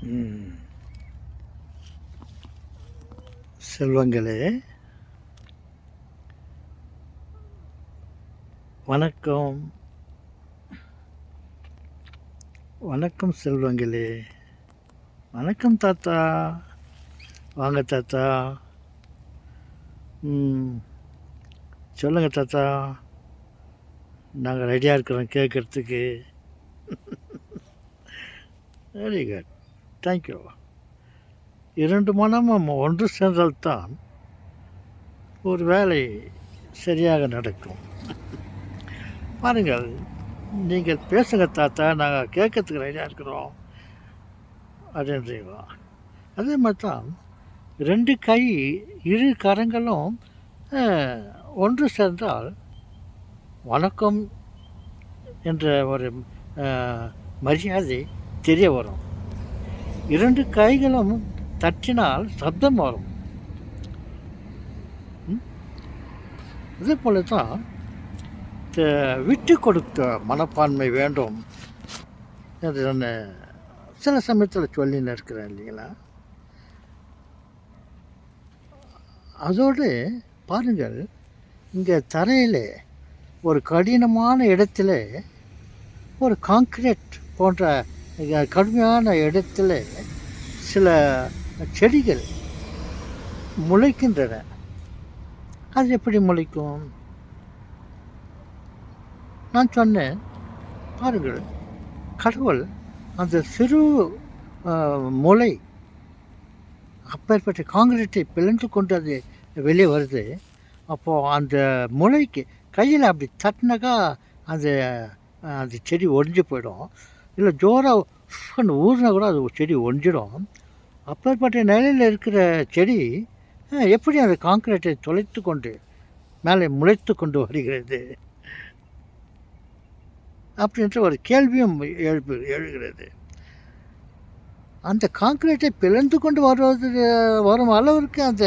ம். செல்வங்களே, வணக்கம். வணக்கம் செல்வங்களே. வணக்கம் தாத்தா. வாங்க தாத்தா. சொல்லுங்க தாத்தா. நாங்கள் ரெடியாக இருக்கிறோம் கேட்குறதுக்கு. Very good. தேங்க்யூ. 2 மனமும் ஒன்று சேர்ந்தால்தான் ஒரு வேலை சரியாக நடக்கும். பாருங்கள், நீங்கள் பேசுங்க தாத்தா, நாங்கள் கேட்கறதுக்கு ரெடியாக இருக்கிறோம் அப்படின்றீங்களா? அதே மாதிரி தான் 2 கை, 2 கரங்களும் ஒன்று சேர்ந்தால் வணக்கம் என்ற ஒரு மரியாதை தெரிய வரும். 2 கைகளும் தட்டினால் சப்தம் வரும். அதே போல தான் விட்டு கொடுத்த மனப்பான்மை வேண்டும் என்று நான் சில சமயத்தில் சொல்லின்னு இருக்கிறேன் இல்லைங்களா? அதோடு பாருங்கள், இங்கே தரையில் ஒரு கடினமான இடத்துல, ஒரு கான்கிரீட் போன்ற கடுமையான இடத்துல சில செடிகள் முளைக்கின்றன. அது எப்படி முளைக்கும்? நான் சொன்னேன், பாருங்கள், கடவுள் அந்த சிறு முளை அப்பேற்பட்ட காங்கிரீட்டை பிளந்து கொண்டு அது வெளியே வருது. அப்போது அந்த முளைக்கு கையில் அப்படி தட்டினாக்கா அந்த அந்த செடி ஒடிஞ்சு போயிடும். இல்லை ஜோராக ஊறினா கூட அது செடி ஒடிஞ்சிடும். அப்பேற்பட்ட நிலையில் இருக்கிற செடி எப்படி அந்த காங்கிரீட்டை தொலைத்து கொண்டு மேலே முளைத்து கொண்டு வருகிறது அப்படின்ற ஒரு கேள்வியும் எழுகிறது. அந்த காங்கிரீட்டை பிளந்து கொண்டு வரும் அளவிற்கு அந்த